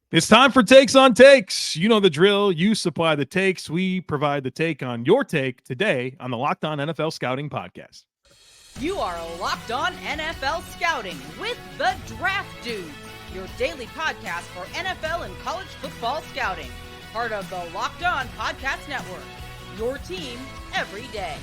It's time for Takes on Takes. You know the drill. You supply the takes. We provide the take on your take today on the Locked On NFL Scouting Podcast. You are Locked On NFL Scouting with the Draft Dudes, your daily podcast for NFL and college football scouting. Part of the Locked On Podcast Network, your team every day.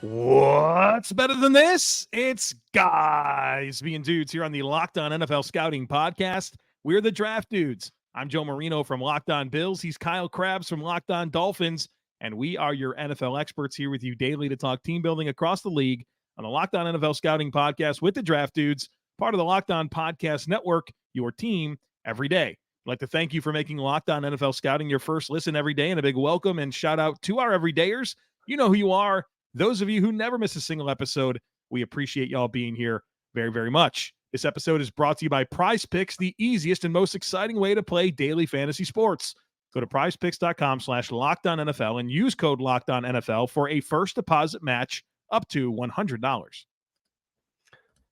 What's better than this? It's guys being dudes here on the Locked On NFL Scouting Podcast. We're the Draft Dudes. I'm Joe Marino from Locked On Bills. He's Kyle Crabbs from Locked On Dolphins. And we are your NFL experts here with you daily to talk team building across the league on the Locked On NFL Scouting Podcast with the Draft Dudes, part of the Locked On Podcast Network, your team every day. I'd like to thank you for making Locked On NFL Scouting your first listen every day, and a big welcome and shout out to our everydayers. You know who you are. Those of you who never miss a single episode, we appreciate y'all being here very, very much. This episode is brought to you by Prize Picks, the easiest and most exciting way to play daily fantasy sports. Go to prizepicks.com/LockedOnNFL and use code LockedOnNFL for a first deposit match up to $100.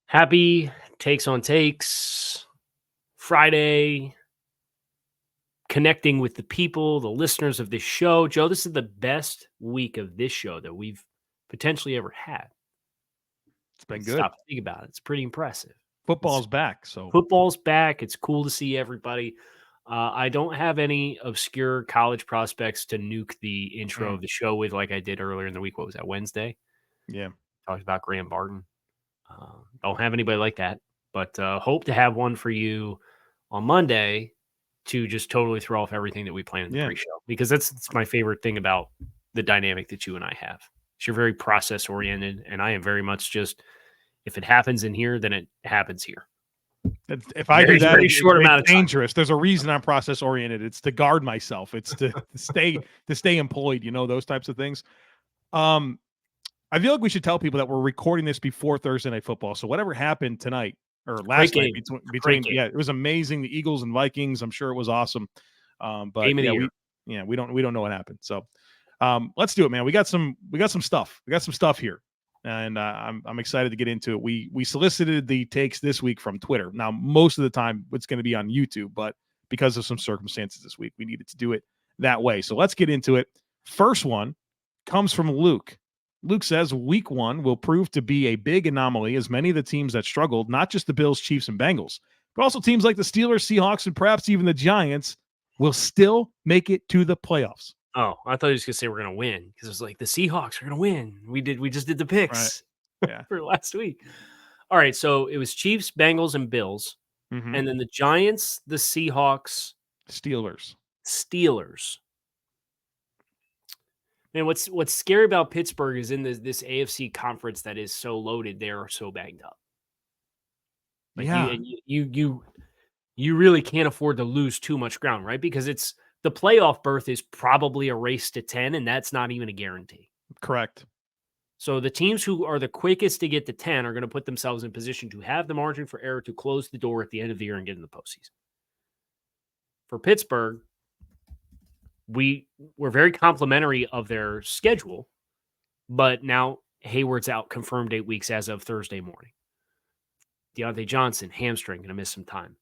Happy Takes on Takes Friday, connecting with the people, the listeners of this show. Joe, this is the best week of this show that we've potentially ever had. It's been good. Stop and think about it. It's pretty impressive. Football's back. So football's back. It's cool to see everybody. I don't have any obscure college prospects to nuke the intro of the show with like I did earlier in the week. What was that, Wednesday? Yeah. Talked about Graham Barton. Don't have anybody like that, but hope to have one for you on Monday to just totally throw off everything that we planned in the pre-show, because that's my favorite thing about the dynamic that you and I have. You're very process oriented, and I am very much just, if it happens in here, then it happens here. If I do that, it's dangerous. There's a reason I'm process oriented. It's to guard myself. It's to stay employed. You know, those types of things. I feel like we should tell people that we're recording this before Thursday Night Football. So whatever happened tonight or last night between it was amazing. The Eagles and Vikings. I'm sure it was awesome. But we don't know what happened. So let's do it, man. We got some stuff. We got some stuff here. And I'm excited to get into it. We solicited the takes this week from Twitter. Now, most of the time, it's going to be on YouTube, but because of some circumstances this week, we needed to do it that way. So let's get into it. First one comes from Luke. Luke says, Week 1 will prove to be a big anomaly, as many of the teams that struggled, not just the Bills, Chiefs, and Bengals, but also teams like the Steelers, Seahawks, and perhaps even the Giants will still make it to the playoffs. Oh, I thought he was going to say we're going to win, because it was like the Seahawks are going to win. We just did the picks for last week. All right, so it was Chiefs, Bengals, and Bills, and then the Giants, the Seahawks, Steelers. Man, what's scary about Pittsburgh is in this AFC conference that is so loaded, they are so banged up. Like you really can't afford to lose too much ground, right? Because it's the playoff berth is probably a race to 10, and that's not even a guarantee. Correct. So the teams who are the quickest to get to 10 are going to put themselves in position to have the margin for error to close the door at the end of the year and get in the postseason. For Pittsburgh, we're very complimentary of their schedule, but now Hayward's out, confirmed 8 weeks as of Thursday morning. Deontay Johnson, hamstring, going to miss some time.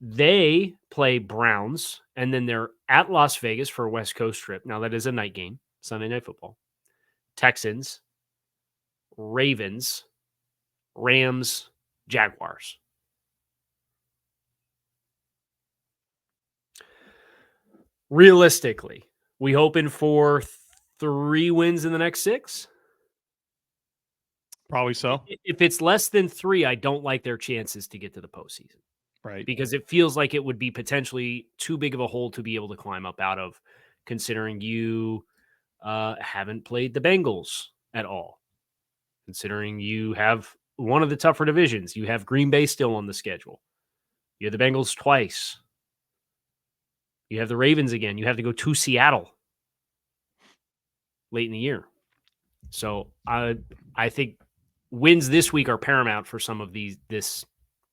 They play Browns, and then they're at Las Vegas for a West Coast trip. Now, that is a night game, Sunday Night Football. Texans, Ravens, Rams, Jaguars. Realistically, we hoping for 3 wins in the next 6? Probably so. If it's less than 3, I don't like their chances to get to the postseason. Right. Because it feels like it would be potentially too big of a hole to be able to climb up out of, considering you haven't played the Bengals at all. Considering you have one of the tougher divisions. You have Green Bay still on the schedule. You have the Bengals twice. You have the Ravens again. You have to go to Seattle late in the year. So I think wins this week are paramount for some of this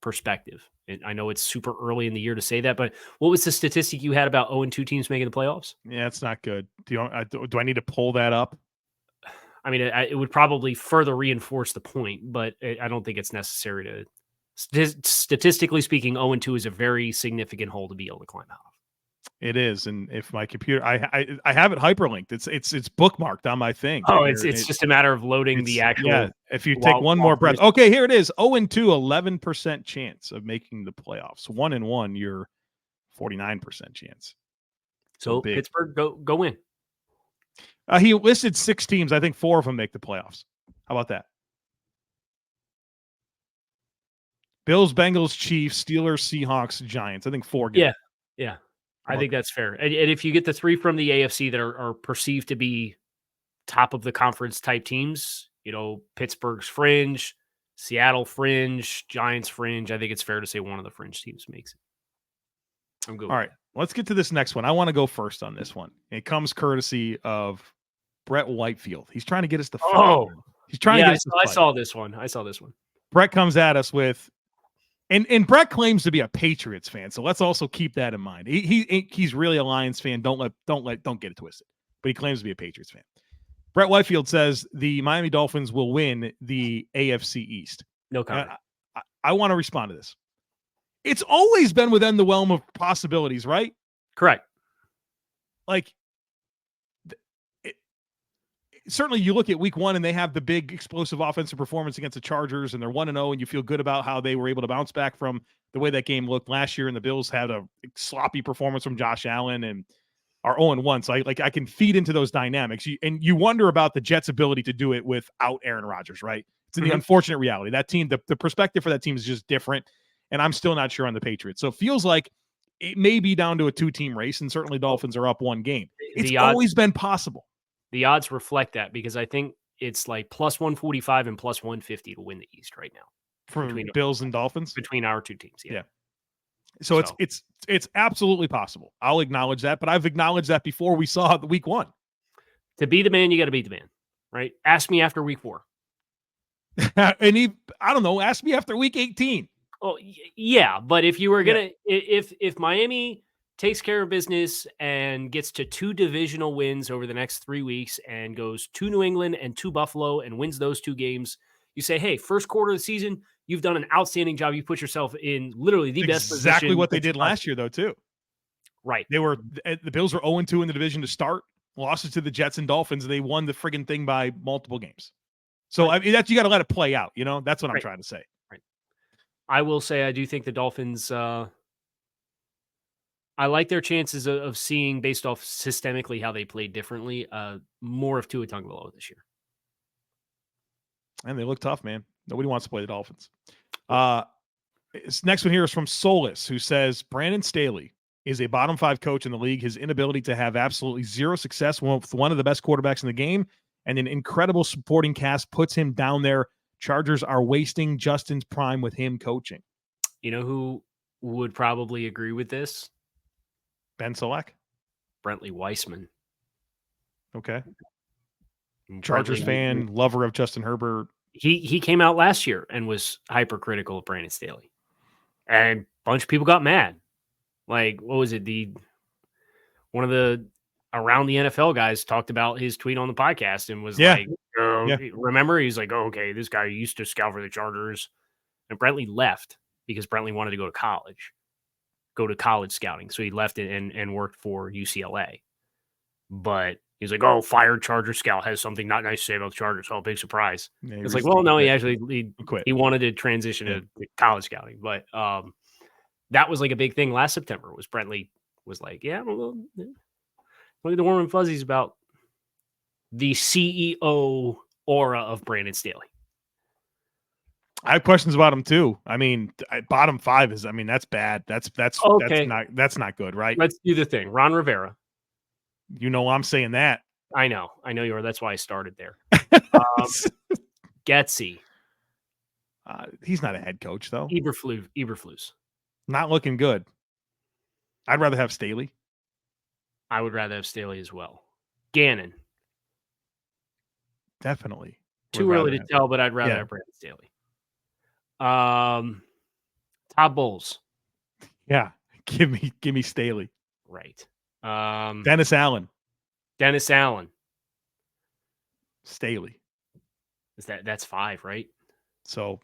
perspective. And I know it's super early in the year to say that, but what was the statistic you had about 0-2 teams making the playoffs? Yeah, it's not good. Do I need to pull that up? I mean, it would probably further reinforce the point, but I don't think it's necessary to Statistically speaking, 0-2 is a very significant hole to be able to climb out of. It is, and if my computer, I have it hyperlinked. It's bookmarked on my thing. Oh, it's just a matter of loading the actual. Yeah, if you take one more breath. Okay, here it is. 0-2, 11% chance of making the playoffs. 1-1, you're 49% chance. So Pittsburgh, go win. He listed 6 teams. I think 4 of them make the playoffs. How about that? Bills, Bengals, Chiefs, Steelers, Seahawks, Giants. I think 4 get it. Yeah. I think that's fair. And if you get the 3 from the AFC that are perceived to be top of the conference type teams, Pittsburgh's fringe, Seattle fringe, Giants fringe, I think it's fair to say one of the fringe teams makes it. I'm good. All right, let's get to this next one. I want to go first on this one. It comes courtesy of Brett Whitefield. He's trying to get us to fight. He's trying to get us to fight. I saw this one. Brett comes at us with, and Brett claims to be a Patriots fan, so let's also keep that in mind. He's really a Lions fan. Don't get it twisted. But he claims to be a Patriots fan. Brett Whitefield says the Miami Dolphins will win the AFC East. No comment. I want to respond to this. It's always been within the realm of possibilities, right? Correct. Like, certainly you look at week 1 and they have the big explosive offensive performance against the Chargers, and they're 1-0, and you feel good about how they were able to bounce back from the way that game looked last year. And the Bills had a sloppy performance from Josh Allen and are 0-1. So I can feed into those dynamics. And you wonder about the Jets' ability to do it without Aaron Rodgers, right? It's the unfortunate reality. That team, the perspective for that team is just different. And I'm still not sure on the Patriots. So it feels like it may be down to a 2-team race, and certainly Dolphins are up 1 game. It's always been possible. The odds reflect that, because I think it's like plus 145 and plus 150 to win the East right now. For Bills and Dolphins? Between our 2 teams, yeah. So it's absolutely possible. I'll acknowledge that, but I've acknowledged that before we saw the week 1. To be the man, you got to beat the man, right? Ask me after week 4. I don't know, ask me after week 18. Oh, yeah, but if you were going to if Miami takes care of business and gets to 2 divisional wins over the next 3 weeks and goes to New England and to Buffalo and wins those 2 games, you say, hey, first quarter of the season, you've done an outstanding job. You put yourself in literally the best position. Exactly what they did last year, though, too. Right. The Bills were 0-2 in the division to start, losses to the Jets and Dolphins, and they won the friggin' thing by multiple games. So I mean, you got to let it play out. That's what I'm trying to say. Right. I will say I do think the Dolphins. I like their chances of seeing, based off systemically how they played differently, more of Tua Tagovailoa this year. And they look tough, man. Nobody wants to play the Dolphins. This next one here is from Solus, who says Brandon Staley is a bottom 5 coach in the league. His inability to have absolutely zero success with one of the best quarterbacks in the game and an incredible supporting cast puts him down there. Chargers are wasting Justin's prime with him coaching. You know who would probably agree with this? Ben Solak? Brentley Weissman. Okay. Chargers fan, lover of Justin Herbert. He came out last year and was hypercritical of Brandon Staley. And a bunch of people got mad. Like, what was it? One of the around the NFL guys talked about his tweet on the podcast and was like, remember? He's like, oh, okay, this guy used to scout for the Chargers. And Brentley left because Brentley wanted to go to college scouting. So he left it and worked for UCLA. But he's like, oh, fired Charger scout has something not nice to say about the Chargers. Oh, big surprise. Yeah, it's like, well, no, he actually quit. He wanted to transition to college scouting. But that was like a big thing last September was Brentley was like, yeah, look at the warm and fuzzies about the CEO aura of Brandon Staley. I have questions about him too. I mean, bottom 5 is, that's bad. That's okay. That's not good, right? Let's do the thing. Ron Rivera. I'm saying that. I know you are. That's why I started there. Getsy. He's not a head coach though. Eberflus. Not looking good. I'd rather have Staley. I would rather have Staley as well. Gannon. Definitely. Too early to tell, but I'd rather have Brandon Staley. Todd Bowles. Yeah. Give me Staley. Right. Dennis Allen. Staley. That's 5, right? So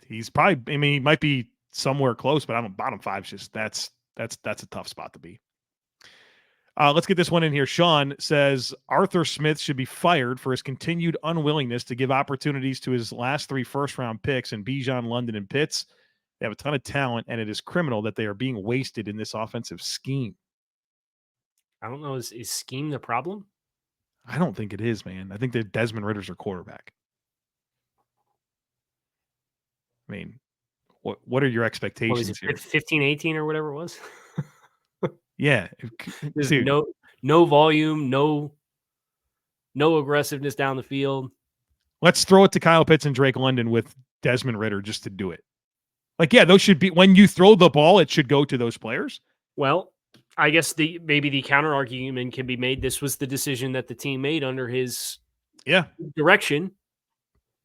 he's probably. I mean, he might be somewhere close, but I'm bottom 5. Just that's a tough spot to be. Let's get this one in here. Sean says Arthur Smith should be fired for his continued unwillingness to give opportunities to his last 3 first-round picks in Bijan, London, and Pitts. They have a ton of talent, and it is criminal that they are being wasted in this offensive scheme. I don't know. Is scheme the problem? I don't think it is, man. I think that Desmond Ridder's their quarterback. I mean, what are your expectations here? 15, 18 or whatever it was? Yeah. There's no volume, no aggressiveness down the field. Let's throw it to Kyle Pitts and Drake London with Desmond Ridder just to do it. Like, yeah, those should be, when you throw the ball, it should go to those players. Well, I guess maybe the counter argument can be made. This was the decision that the team made under his direction.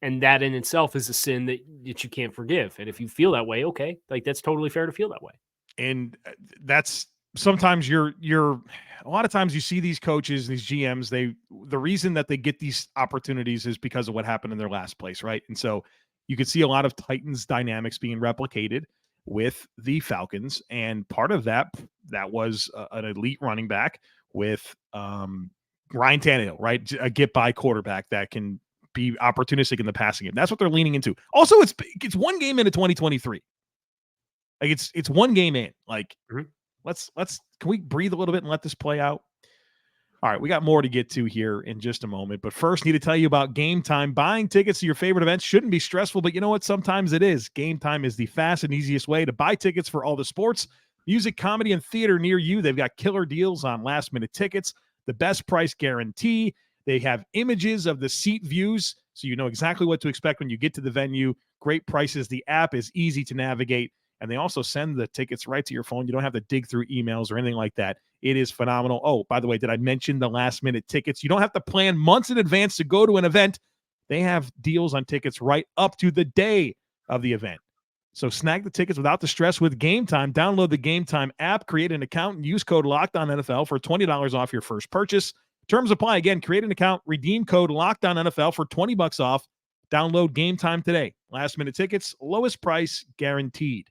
And that in itself is a sin that you can't forgive. And if you feel that way, okay, like that's totally fair to feel that way. And that's sometimes a lot of times you see these coaches, these GMs, the reason that they get these opportunities is because of what happened in their last place, right? And so you could see a lot of Titans dynamics being replicated with the Falcons. And part of that was an elite running back with Ryan Tannehill, right? A get-by quarterback that can be opportunistic in the passing game. That's what they're leaning into. Also, it's one game into 2023. Like it's one game in. Like let's can we breathe a little bit and let this play out? All right, we got more to get to here in just a moment, but first need to tell you about Game Time. Buying tickets to your favorite events shouldn't be stressful, but you know what? Sometimes it is. Game Time is the fast and easiest way to buy tickets for all the sports, music, comedy, and theater near you. They've got killer deals on last-minute tickets, the best price guarantee. They have images of the seat views, so you know exactly what to expect when you get to the venue. Great prices. The app is easy to navigate, and they also send the tickets right to your phone. You don't have to dig through emails or anything like that. It is phenomenal. Oh, by the way, did I mention the last-minute tickets? You don't have to plan months in advance to go to an event. They have deals on tickets right up to the day of the event. So snag the tickets without the stress with Game Time. Download the Game Time app, create an account, and use code LOCKEDONNFL for $20 off your first purchase. Terms apply. Again, create an account, redeem code LOCKEDONNFL for $20 off. Download Game Time today. Last-minute tickets, lowest price guaranteed.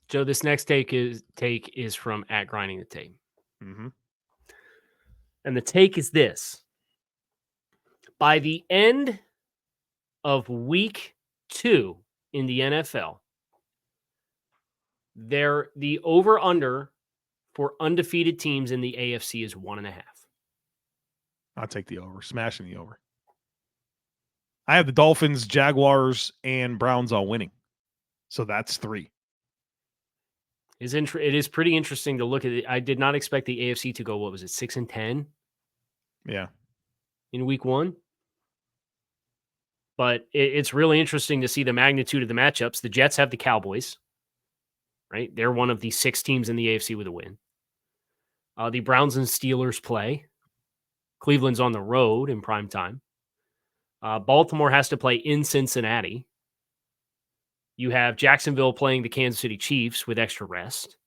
Joe, this next take is from @grindingthetape. Mm-hmm. And the take is this. By the end of week 2 in the NFL, the over-under for undefeated teams in the AFC is 1.5. I'll take the over. Smashing the over. I have the Dolphins, Jaguars, and Browns all winning. So that's 3. It is pretty interesting to look at it. I did not expect the AFC to go, 6-10? Yeah. In week 1? But it's really interesting to see the magnitude of the matchups. The Jets have the Cowboys, right? They're one of the 6 teams in the AFC with a win. The Browns and Steelers play. Cleveland's on the road in prime time. Baltimore has to play in Cincinnati. You have Jacksonville playing the Kansas City Chiefs with extra rest.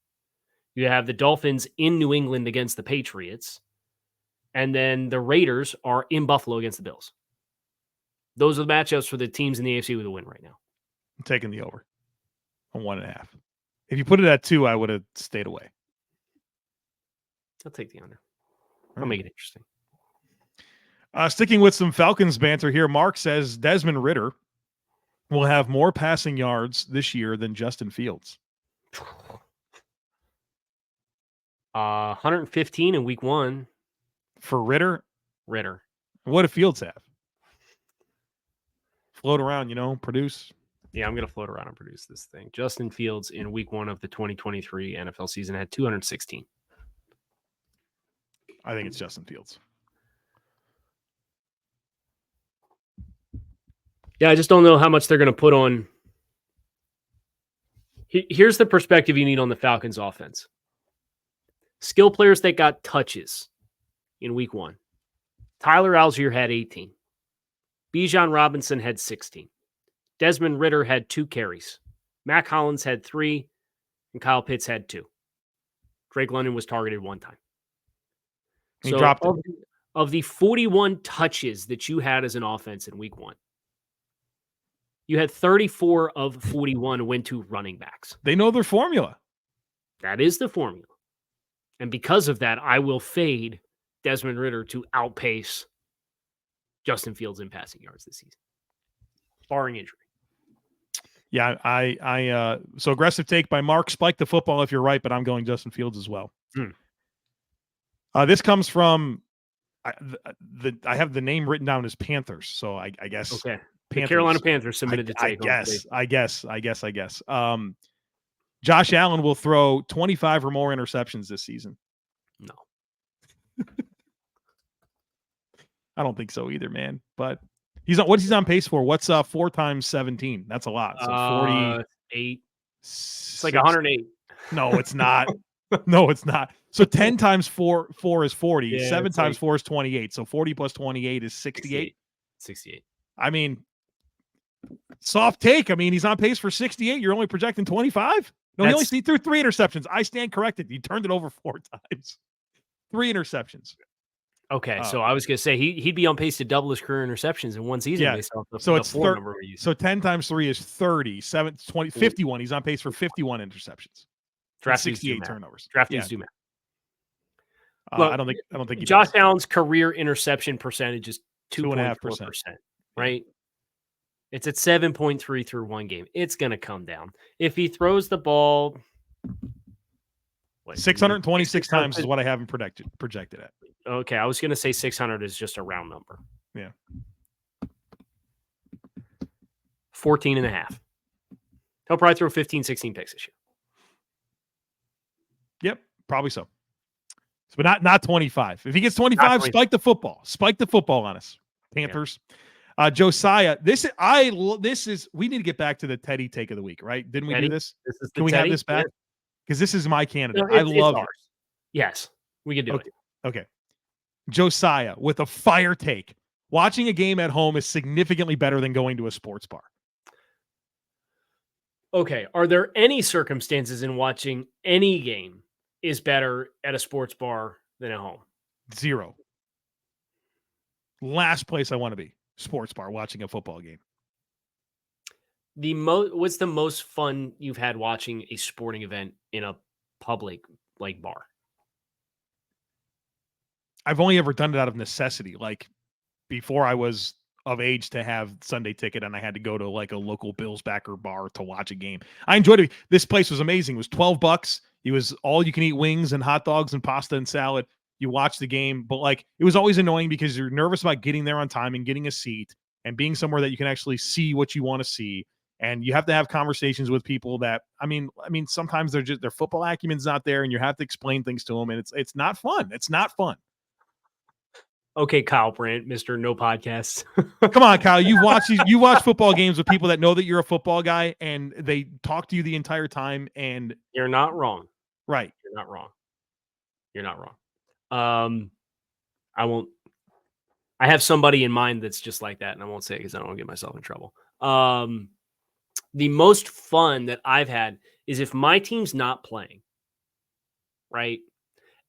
You have the Dolphins in New England against the Patriots. And then the Raiders are in Buffalo against the Bills. Those are the matchups for the teams in the AFC with a win right now. I'm taking the over on 1.5. If you put it at 2, I would have stayed away. I'll take the under. I'll make it interesting. Sticking with some Falcons banter here, Mark says Desmond Ridder will have more passing yards this year than Justin Fields. 115 in week 1. For Ridder? What do Fields have? Float around, produce. Yeah, I'm going to float around and produce this thing. Justin Fields in week 1 of the 2023 NFL season had 216. I think it's Justin Fields. Yeah, I just don't know how much they're going to put on. Here's the perspective you need on the Falcons offense. Skill players that got touches in week 1. Tyler Algier had 18. Bijan Robinson had 16. Desmond Ridder had 2 carries. Mac Hollins had 3. And Kyle Pitts had 2. Drake London was targeted 1 time. He dropped it. Of the 41 touches that you had as an offense in week 1, you had 34 of 41 went to running backs. They know their formula. That is the formula. And because of that, I will fade Desmond Ridder to outpace Justin Fields in passing yards this season, barring injury. Yeah, so aggressive take by Mark. Spike the football if you're right, but I'm going Justin Fields as well. This comes from I have the name written down as Panthers, so I guess okay. Panthers. The Carolina Panthers submitted the take. I guess. Josh Allen will throw 25 or more interceptions this season. No. I don't think so either, man. But he's on pace for? What's 4 times 17? That's a lot. So 48. It's like 108. No, it's not. No, it's not. So 10 times 4 is 40. Yeah, 7 times 4 is 28. So 40 plus 28 is 68. 68. I mean, soft take. I mean, he's on pace for 68. You're only projecting 25? No, he threw 3 interceptions. I stand corrected. He turned it over 4 times. 3 interceptions. Okay, so I was going to say he'd be on pace to double his career interceptions in one season. Yeah, based off the, so the it's 4 number we used. So 10 times 3 is 30. 7, 20, 51. He's on pace for 51 interceptions. Draft 68 turnovers. Draft dudes do math. I don't think he Josh does. Allen's career interception percentage is 2.5%, right? It's at 7.3 through one game. It's going to come down. If he throws the ball 626 times is what I have him projected at. Okay, I was going to say 600 is just a round number. Yeah. 14 and a half. He'll probably throw 15, 16 picks this year. Yep, probably so. But not 25. If he gets 25, spike the football. Spike the football on us. Panthers. Yeah. Josiah, we need to get back to the Teddy take of the week, right? Didn't we do this? Can we have this back? Because this is my candidate. No, I love it. Yes, we can do it. Okay. Josiah with a fire take. Watching a game at home is significantly better than going to a sports bar. Okay. Are there any circumstances in watching any game is better at a sports bar than at home? 0. Last place I want to be. Sports bar watching a football game. What's the most fun you've had watching a sporting event in a public like bar? I've only ever done it out of necessity. Like before I was of age to have Sunday ticket and I had to go to like a local Bills backer bar to watch a game. I enjoyed it. This place was amazing. It was $12. It was all you can eat wings and hot dogs and pasta and salad. You watch the game, but like it was always annoying because you're nervous about getting there on time and getting a seat and being somewhere that you can actually see what you want to see. And you have to have conversations with people that, I mean, sometimes their football acumen's not there and you have to explain things to them. And it's not fun. It's not fun. Okay, Kyle Brandt, Mr. No Podcasts. Come on, Kyle. You watch football games with people that know that you're a football guy and they talk to you the entire time. And you're not wrong. Right. You're not wrong. I have somebody in mind that's just like that, and I won't say it because I don't want to get myself in trouble. The most fun that I've had is if my team's not playing, right?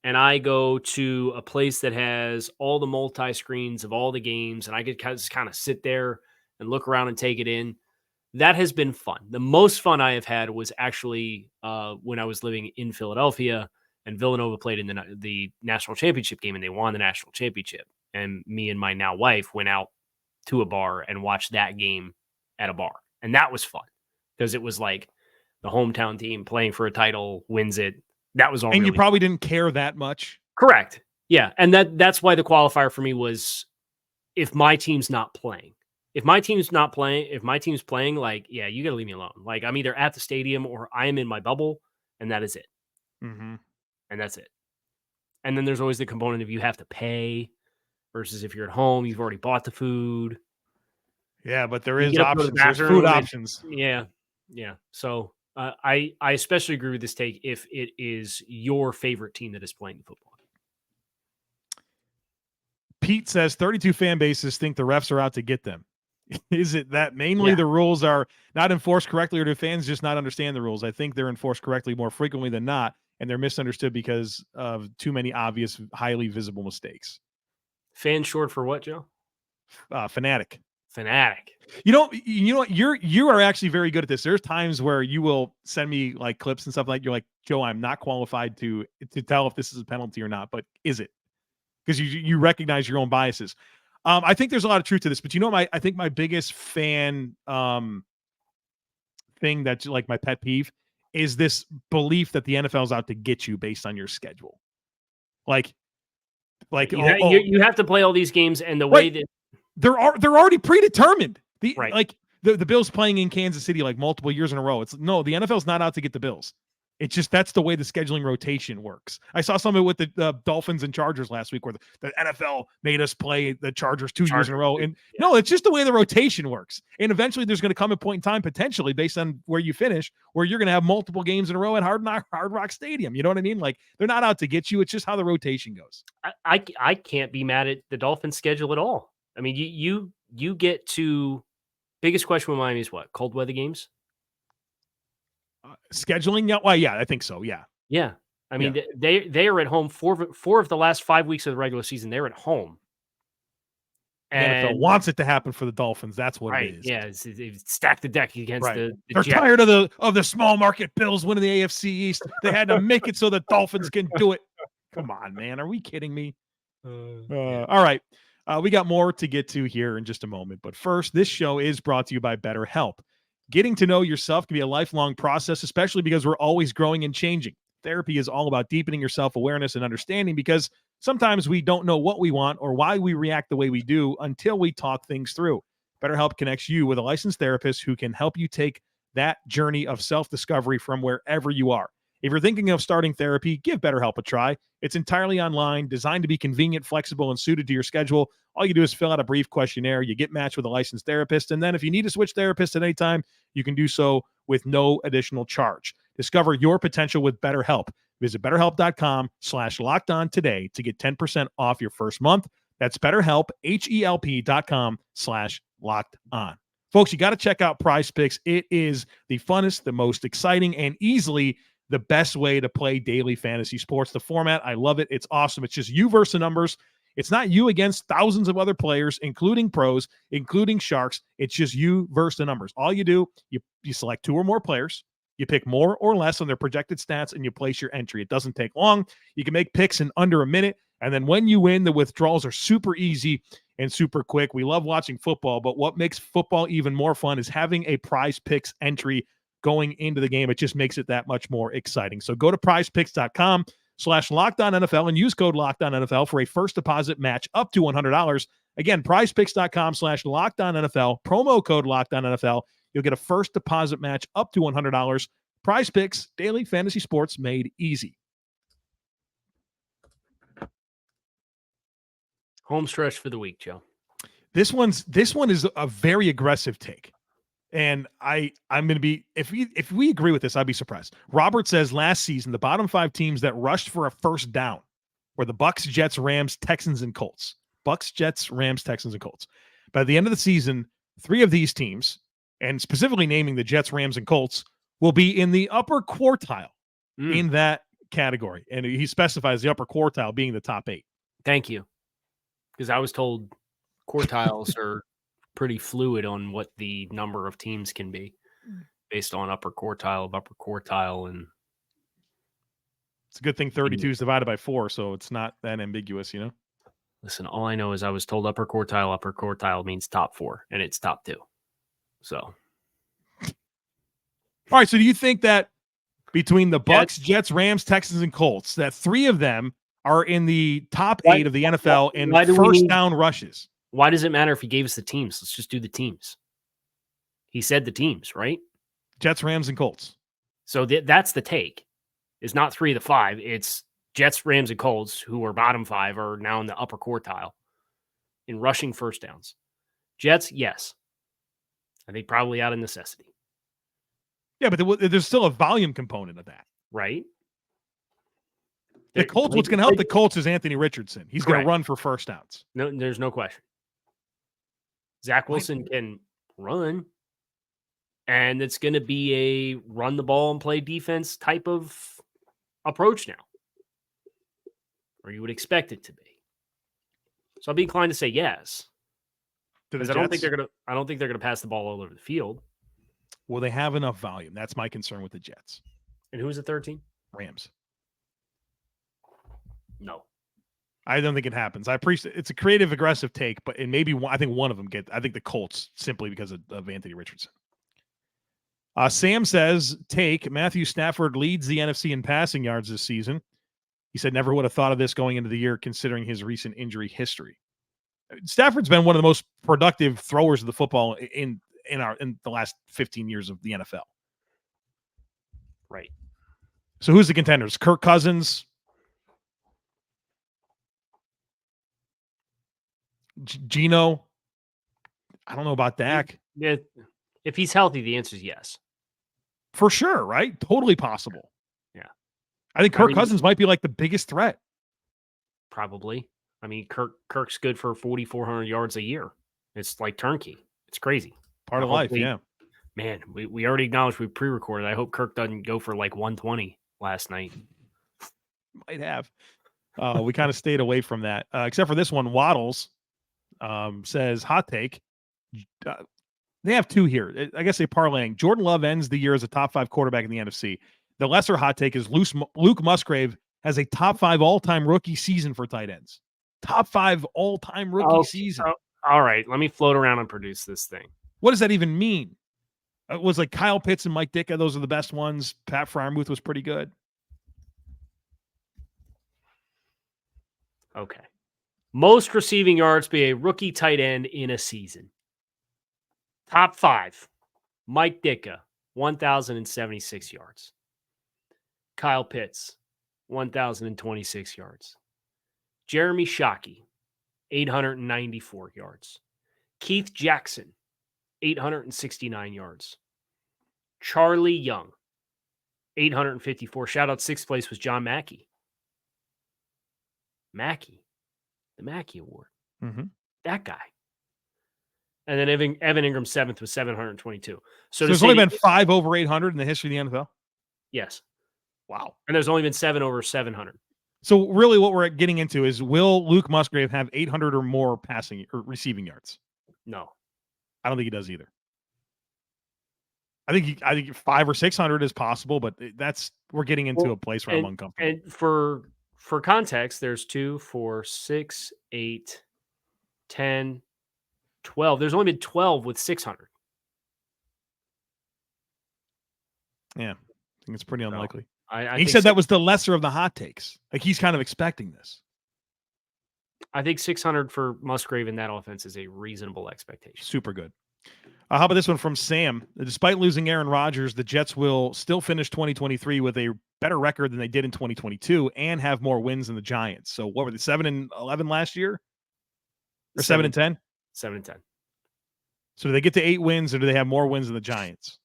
And I go to a place that has all the multi-screens of all the games, and I could just kind of sit there and look around and take it in. That has been fun. The most fun I have had was actually when I was living in Philadelphia and Villanova played in the national championship game and they won the national championship. And me and my now wife went out to a bar and watched that game at a bar. And that was fun because it was like the hometown team playing for a title wins it. That was all. And really you probably didn't care that much. Correct. Yeah. And that's why the qualifier for me was if my team's not playing. If my team's playing, like, yeah, you got to leave me alone. Like I'm either at the stadium or I am in my bubble and that is it. Mm-hmm. And that's it. And then there's always the component of you have to pay versus if you're at home, you've already bought the food. Yeah, but there is options. There's food options. Yeah. Yeah. So I especially agree with this take if it is your favorite team that is playing the football. Pete says 32 fan bases think the refs are out to get them. Is it that mainly the rules are not enforced correctly or do fans just not understand the rules? I think they're enforced correctly more frequently than not, and they're misunderstood because of too many obvious, highly visible mistakes. Fan short for what, Joe? Fanatic. Fanatic. You know what? You are actually very good at this. There's times where you will send me like clips and stuff like you're like, Joe, I'm not qualified to tell if this is a penalty or not, but is it? Because you recognize your own biases. I think there's a lot of truth to this, but I think my biggest fan thing that's like my pet peeve is this belief that the NFL is out to get you based on your schedule. Like you have to play all these games, and the way that they're already predetermined. Right. The Bills playing in Kansas City like multiple years in a row. The NFL's not out to get the Bills. It's just that's the way the scheduling rotation works. I saw something with the Dolphins and Chargers last week where the NFL made us play the Chargers two years in a row. And no, it's just the way the rotation works. And eventually there's going to come a point in time, potentially based on where you finish, where you're going to have multiple games in a row at Hard Rock Stadium. You know what I mean? Like they're not out to get you. It's just how the rotation goes. I can't be mad at the Dolphins schedule at all. I mean, you get to biggest question with Miami is what? Cold weather games? Scheduling? Yeah, well, yeah, I think so. Yeah. Yeah. I mean, they are at home 4 of the last 5 weeks of the regular season. They're at home. And NFL wants it to happen for the Dolphins. That's what it is. Yeah, they've stacked the deck against the They're Jets. tired of the small market Bills winning the AFC East. They had to make it so the Dolphins can do it. Come on, man. Are we kidding me? All right. We got more to get to here in just a moment. But first, this show is brought to you by BetterHelp. Getting to know yourself can be a lifelong process, especially because we're always growing and changing. Therapy is all about deepening your self-awareness and understanding because sometimes we don't know what we want or why we react the way we do until we talk things through. BetterHelp connects you with a licensed therapist who can help you take that journey of self-discovery from wherever you are. If you're thinking of starting therapy, give BetterHelp a try. It's entirely online, designed to be convenient, flexible, and suited to your schedule. All you do is fill out a brief questionnaire. You get matched with a licensed therapist. And then if you need to switch therapists at any time, you can do so with no additional charge. Discover your potential with BetterHelp. Visit BetterHelp.com/LockedOn today to get 10% off your first month. That's BetterHelp, HELP.com/LockedOn. Folks, you got to check out Prize Picks. It is the funnest, the most exciting, and easily the best way to play daily fantasy sports. The format, I love it. It's awesome. It's just you versus the numbers. It's not you against thousands of other players, including pros, including sharks. It's just you versus the numbers. All you do, you select 2 or more players. You pick more or less on their projected stats, and you place your entry. It doesn't take long. You can make picks in under a minute. And then when you win, the withdrawals are super easy and super quick. We love watching football, but what makes football even more fun is having a Prize Picks entry going into the game. It just makes it that much more exciting. So go to prizepicks.com/LockedOnNFL and use code LockedOnNFL for a first deposit match up to $100. Again, prizepicks.com/LockedOnNFL, promo code LockedOnNFL. You'll get a first deposit match up to $100. Prize Picks, daily fantasy sports made easy. Home stretch for the week, Joe. This one is a very aggressive take. And I'm going to be, if we agree with this, I'd be surprised. Robert says last season, the bottom 5 teams that rushed for a first down were the Bucks, Jets, Rams, Texans, and Colts. Bucks, Jets, Rams, Texans, and Colts. By the end of the season, 3 of these teams, and specifically naming the Jets, Rams, and Colts, will be in the upper quartile in that category. And he specifies the upper quartile being the top 8. Thank you. Because I was told quartiles are pretty fluid on what the number of teams can be based on upper quartile. And it's a good thing 32 is divided by 4, so it's not that ambiguous, you know? Listen, all I know is I was told upper quartile means top 4, and it's top 2. So. All right, so do you think that between the Bucks, Jets, Rams, Texans, and Colts, that 3 of them are in the top 8 of the NFL in first down rushes? Why does it matter if he gave us the teams? Let's just do the teams. He said the teams, right? Jets, Rams, and Colts. So that's the take. It's not 3 of the 5. It's Jets, Rams, and Colts, who are bottom 5, are now in the upper quartile in rushing first downs. Jets, yes. I think probably out of necessity. Yeah, but there's still a volume component of that. Right? The Colts, what's going to help the Colts is Anthony Richardson. He's going to run for first downs. No, there's no question. Zach Wilson can run, and it's going to be a run the ball and play defense type of approach now, or you would expect it to be. So I'll be inclined to say yes. To the Because I don't think Jets? they're gonna pass the ball all over the field. Will they have enough volume? That's my concern with the Jets. And who's the third team? Rams. No. I don't think it happens. I appreciate it's a creative, aggressive take, but it maybe I think one of them I think the Colts simply because of Anthony Richardson. Sam says, take Matthew Stafford leads the NFC in passing yards this season. He said, never would have thought of this going into the year considering his recent injury history. Stafford's been one of the most productive throwers of the football in the last 15 years of the NFL. Right. So who's the contenders? Kirk Cousins, Geno. I don't know about Dak. Yeah. If he's healthy, the answer is yes. For sure, right? Totally possible. Yeah. I think Kirk Cousins might be like the biggest threat. Probably. I mean, Kirk's good for 4,400 yards a year. It's like turnkey. It's crazy. Part of life, yeah. Man, we already acknowledged we pre-recorded. I hope Kirk doesn't go for like 120 last night. Might have. We kind of stayed away from that, except for this one. Wattles says, hot take. They have two here. I guess they're parlaying. Jordan Love ends the year as a top 5 quarterback in the NFC. The lesser hot take is Luke Musgrave has a top 5 all-time rookie season for tight ends. Top 5 all-time rookie season. All right, let me float around and produce this thing. What does that even mean? It was like Kyle Pitts and Mike Ditka. Those are the best ones. Pat Freiermuth was pretty good. Okay. Most receiving yards by a rookie tight end in a season. Top 5. Mike Ditka, 1,076 yards. Kyle Pitts, 1,026 yards. Jeremy Shockey, 894 yards. Keith Jackson, 869 yards. Charlie Young, 854. Shout out 6th place was John Mackey. The Mackey Award. Mm-hmm. That guy. And then Evan Ingram 7th was 722. So there's only been 5 over 800 in the history of the NFL? Yes. Wow. And there's only been 7 over 700. So really what we're getting into is, will Luke Musgrave have 800 or more passing or receiving yards? No. I don't think he does either. I think 500 or 600 is possible, but we're getting into a place where I'm uncomfortable. And for context, there's 2, 4, 6, 8, 10, 12. There's only been 12 with 600. Yeah, I think it's pretty unlikely. He said that was the lesser of the hot takes. Like, he's kind of expecting this. I think 600 for Musgrave in that offense is a reasonable expectation. Super good. How about this one from Sam? Despite losing Aaron Rodgers, the Jets will still finish 2023 with a better record than they did in 2022 and have more wins than the Giants. So what were they, 7-11 last year? Or 7-10? 7-10. So do they get to 8 wins, or do they have more wins than the Giants?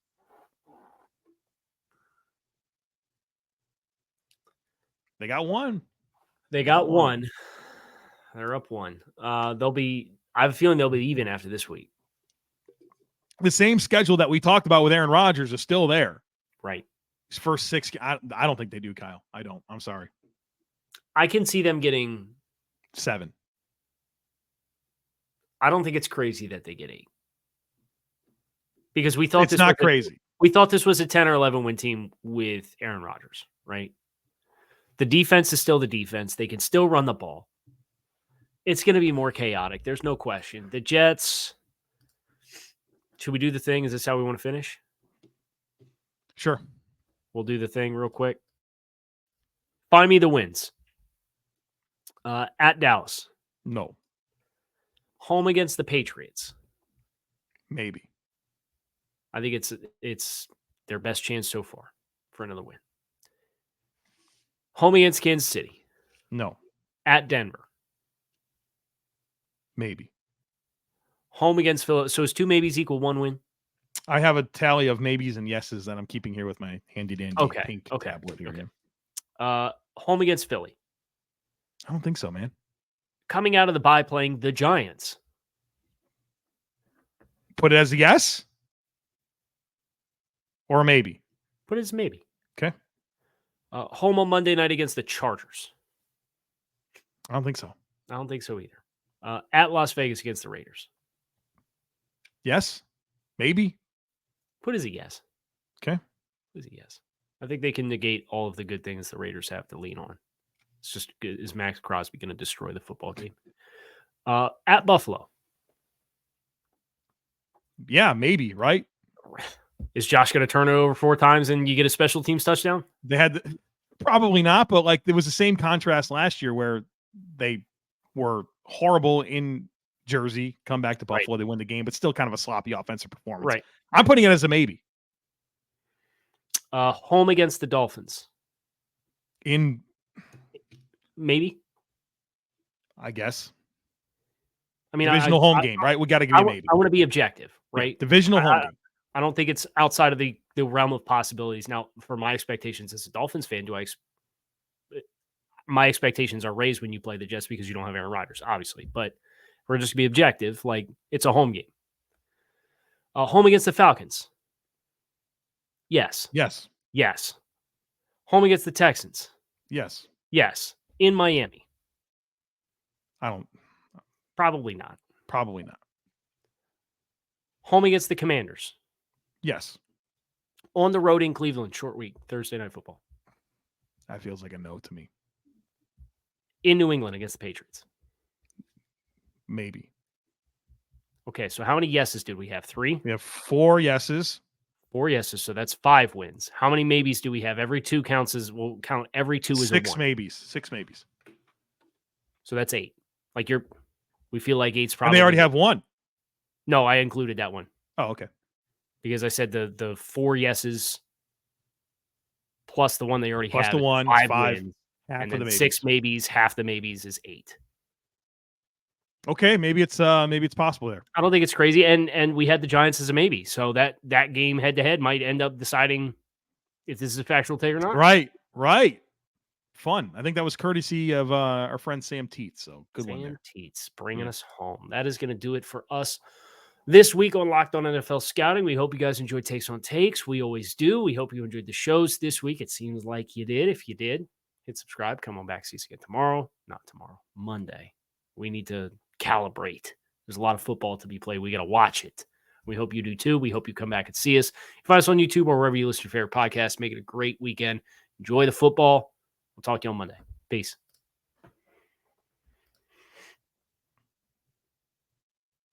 They got 1. They got 1. They're up 1. I have a feeling they'll be even after this week. The same schedule that we talked about with Aaron Rodgers is still there. Right. His first 6. I don't think they do, Kyle. I don't. I'm sorry. I can see them getting 7. I don't think it's crazy that they get 8. Because we thought it's not crazy. We thought this was a 10 or 11 win team with Aaron Rodgers, right? The defense is still the defense. They can still run the ball. It's going to be more chaotic. There's no question. The Jets, should we do the thing? Is this how we want to finish? Sure. We'll do the thing real quick. Find me the wins. At Dallas. No. Home against the Patriots. Maybe. I think it's their best chance so far for another win. Home against Kansas City. No. At Denver. Maybe. Home against Philadelphia. So is 2 maybes equal 1 win? I have a tally of maybes and yeses that I'm keeping here with my handy dandy pink tablet here. Okay. Home against Philly. I don't think so, man. Coming out of the bye playing the Giants. Put it as a yes? Or a maybe? Put it as maybe. Okay. Home on Monday night against the Chargers. I don't think so. I don't think so either. At Las Vegas against the Raiders. Yes, maybe. Put as a yes. Okay. Put as a yes. I think they can negate all of the good things the Raiders have to lean on. It's just, is Max Crosby going to destroy the football game? At Buffalo. Yeah, maybe, right? Is Josh going to turn it over 4 times and you get a special teams touchdown? They had probably not, but like there was the same contrast last year where they were horrible in Jersey, come back to Buffalo, they win the game, but still kind of a sloppy offensive performance. Right. I'm putting it as a maybe. Home against the Dolphins. Maybe. I guess. I mean, divisional home game, right? We got to give you a maybe. I want to be objective, right? Yeah, divisional home game. I don't think it's outside of the realm of possibilities. Now, for my expectations as a Dolphins fan, my expectations are raised when you play the Jets because you don't have Aaron Rodgers, obviously. But if we're just to be objective, like it's a home game. Home against the Falcons. Yes. Yes. Yes. Home against the Texans. Yes. Yes. In Miami. Probably not. Probably not. Home against the Commanders. Yes. On the road in Cleveland, short week, Thursday Night Football. That feels like a no to me. In New England against the Patriots. Maybe. Okay, so how many yeses did we have? 3? We have 4 yeses. 4 yeses, so that's 5 wins. How many maybes do we have? Every 2 counts as, we'll count every 2 as a 1. 6 maybes. 6 maybes. So that's 8. Like we feel like 8's probably. And they already have 1. No, I included that one. Oh, okay. Because I said the 4 yeses plus the one they already plus have. Plus the 1, 5 wins, half and of then the 6 maybes, half the maybes is 8. Okay, maybe it's possible there. I don't think it's crazy, and we had the Giants as a maybe, so that game head to head might end up deciding if this is a factual take or not. Right. Fun. I think that was courtesy of our friend Sam Teets. So good one there. Sam Teets bringing us home. That is going to do it for us this week on Locked On NFL Scouting. We hope you guys enjoyed Takes on Takes. We always do. We hope you enjoyed the shows this week. It seems like you did. If you did, hit subscribe. Come on back. See us again tomorrow. Not tomorrow. Monday. We need to calibrate. There's a lot of football to be played. We got to watch it. We hope you do too. We hope you come back and see us. Find us on YouTube or wherever you listen to your favorite podcast. Make it a great weekend. Enjoy the football. We'll talk to you on Monday. Peace.